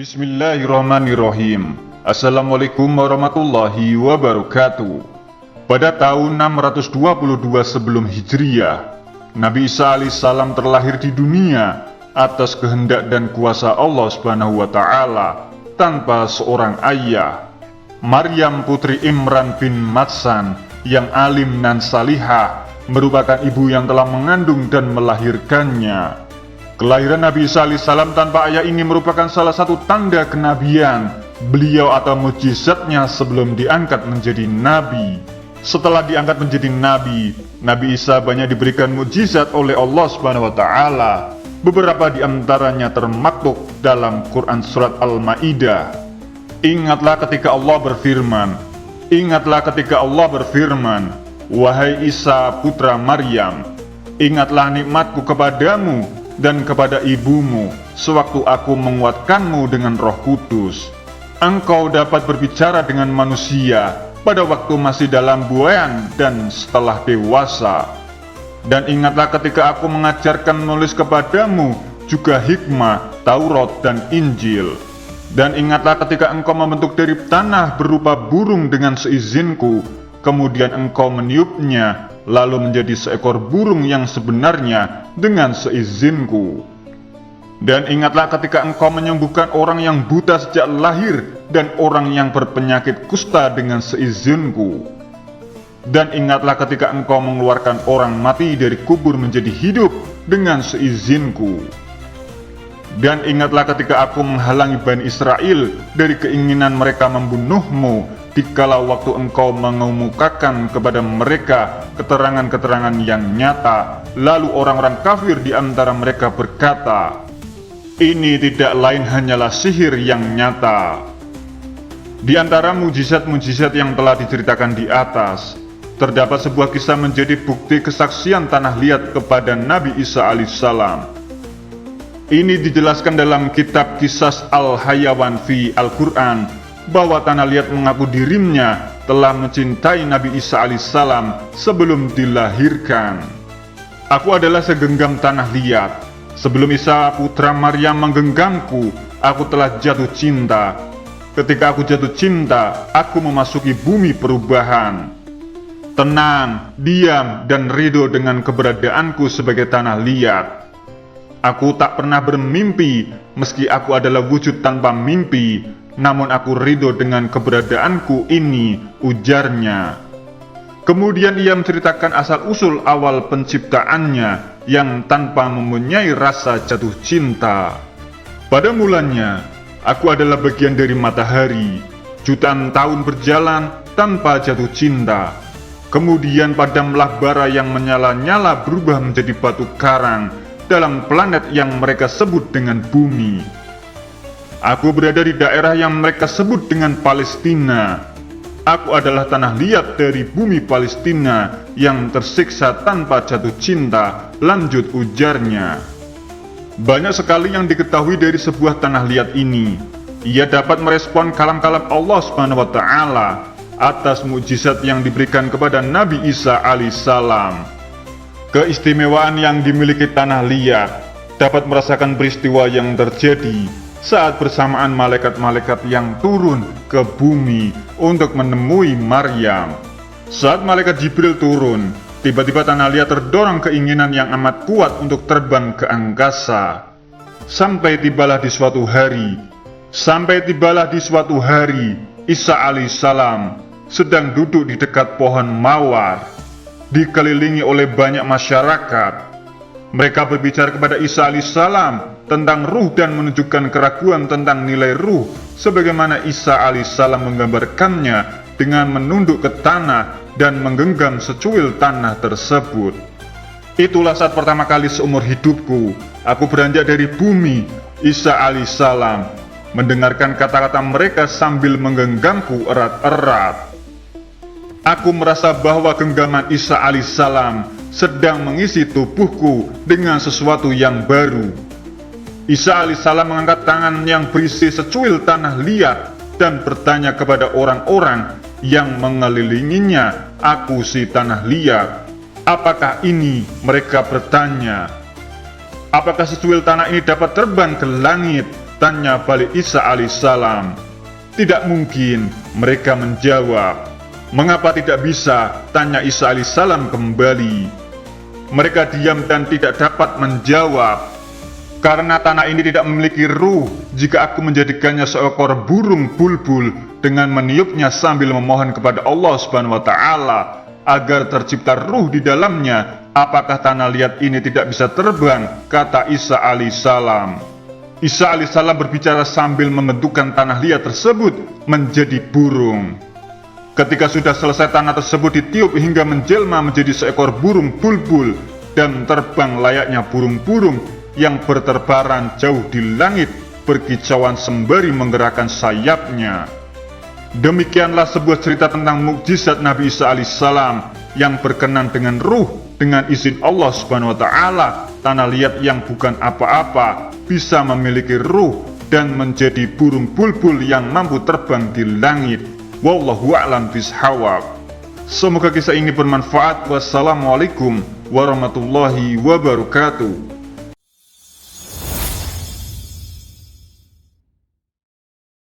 Bismillahirrahmanirrahim. Assalamualaikum warahmatullahi wabarakatuh. Pada tahun 622 sebelum Hijriah, Nabi Isa alaihissalam terlahir di dunia atas kehendak dan kuasa Allah Subhanahu wa Ta'ala tanpa seorang ayah. Maryam putri Imran bin Matsan yang alim dan salihah merupakan ibu yang telah mengandung dan melahirkannya. Kelahiran Nabi Isa alaihissalam tanpa ayah ini merupakan salah satu tanda kenabian beliau atau mukjizatnya sebelum diangkat menjadi nabi. Setelah diangkat menjadi nabi, Nabi Isa banyak diberikan mukjizat oleh Allah Subhanahu wa Ta'ala. Beberapa di antaranya termaktub dalam Quran surat Al-Maidah. Ingatlah ketika Allah berfirman, wahai Isa putra Maryam, ingatlah nikmatku kepadamu dan kepada ibumu sewaktu aku menguatkanmu dengan Roh Kudus. Engkau dapat berbicara dengan manusia pada waktu masih dalam buayan dan setelah dewasa. Dan ingatlah ketika aku mengajarkan menulis kepadamu juga hikmah, Taurat dan Injil. Dan ingatlah ketika engkau membentuk dari tanah berupa burung dengan seizinku, kemudian engkau meniupnya lalu menjadi seekor burung yang sebenarnya dengan seizinku. Dan ingatlah ketika engkau menyembuhkan orang yang buta sejak lahir dan orang yang berpenyakit kusta dengan seizinku. Dan ingatlah ketika engkau mengeluarkan orang mati dari kubur menjadi hidup dengan seizinku. Dan ingatlah ketika aku menghalangi Bani Israel dari keinginan mereka membunuhmu dikala waktu engkau mengemukakan kepada mereka keterangan-keterangan yang nyata. Lalu orang-orang kafir di antara mereka berkata, ini tidak lain hanyalah sihir yang nyata. Di antara mujizat-mujizat yang telah diceritakan di atas, terdapat sebuah kisah menjadi bukti kesaksian tanah liat kepada Nabi Isa alaihissalam. Ini dijelaskan dalam kitab Qisas Al-Hayawan fi Al-Quran bahwa tanah liat mengaku dirinya telah mencintai Nabi Isa alaihissalam sebelum dilahirkan. Aku adalah segenggam tanah liat. Sebelum Isa putra Maryam menggenggamku, aku telah jatuh cinta. Ketika aku jatuh cinta, aku memasuki bumi perubahan. Tenang, diam, dan ridho dengan keberadaanku sebagai tanah liat. Aku tak pernah bermimpi, meski aku adalah wujud tanpa mimpi. Namun aku ridho dengan keberadaanku ini, ujarnya. Kemudian ia menceritakan asal-usul awal penciptaannya yang tanpa mempunyai rasa jatuh cinta. Pada mulanya, aku adalah bagian dari matahari. Jutaan tahun berjalan tanpa jatuh cinta. Kemudian padamlah bara yang menyala-nyala berubah menjadi batu karang dalam planet yang mereka sebut dengan bumi. Aku berada di daerah yang mereka sebut dengan Palestina. Aku adalah tanah liat dari bumi Palestina yang tersiksa tanpa jatuh cinta, lanjut ujarnya. Banyak sekali yang diketahui dari sebuah tanah liat ini. Ia dapat merespon kalam-kalam Allah Subhanahu wa Ta'ala atas mukjizat yang diberikan kepada Nabi Isa alaihissalam. Keistimewaan yang dimiliki tanah liat dapat merasakan peristiwa yang terjadi saat bersamaan malaikat-malaikat yang turun ke bumi untuk menemui Maryam. Saat malaikat Jibril turun, tiba-tiba tanah liat terdorong keinginan yang amat kuat untuk terbang ke angkasa. Sampai tibalah di suatu hari, Isa alaihissalam sedang duduk di dekat pohon mawar, dikelilingi oleh banyak masyarakat. Mereka berbicara kepada Isa alaihissalam tentang ruh dan menunjukkan keraguan tentang nilai ruh, sebagaimana Isa alaihissalam menggambarkannya dengan menunduk ke tanah dan menggenggam secuil tanah tersebut. Itulah saat pertama kali seumur hidupku aku beranjak dari bumi. Isa alaihissalam mendengarkan kata-kata mereka sambil menggenggamku erat-erat. Aku merasa bahwa genggaman Isa alaihissalam sedang mengisi tubuhku dengan sesuatu yang baru. Isa alaihissalam mengangkat tangan yang berisi secuil tanah liat dan bertanya kepada orang-orang yang mengelilinginya, aku si tanah liat, apakah ini? Mereka bertanya. Apakah secuil tanah ini dapat terbang ke langit tanya balik Isa alaihissalam. Tidak mungkin, mereka menjawab. Mengapa tidak bisa? Tanya Isa alaihissalam kembali. Mereka diam dan tidak dapat menjawab. Karena tanah ini tidak memiliki ruh, jika aku menjadikannya seekor burung bulbul dengan meniupnya sambil memohon kepada Allah Subhanahu wa Ta'ala agar tercipta ruh di dalamnya, apakah tanah liat ini tidak bisa terbang? Kata Isa alaihissalam. Isa alaihissalam berbicara sambil membentukkan tanah liat tersebut menjadi burung. Ketika sudah selesai, tanah tersebut ditiup hingga menjelma menjadi seekor burung bulbul dan terbang layaknya burung-burung yang berterbaran jauh di langit, berkicauan sembari menggerakkan sayapnya. Demikianlah sebuah cerita tentang mukjizat Nabi Isa alaihissalam yang berkenan dengan ruh. Dengan izin Allah Subhanahu wa Ta'ala, tanah liat yang bukan apa-apa bisa memiliki ruh dan menjadi burung bulbul yang mampu terbang di langit. Wallahu a'lam bishawab. Semoga kisah ini bermanfaat. Wassalamualaikum warahmatullahi wabarakatuh.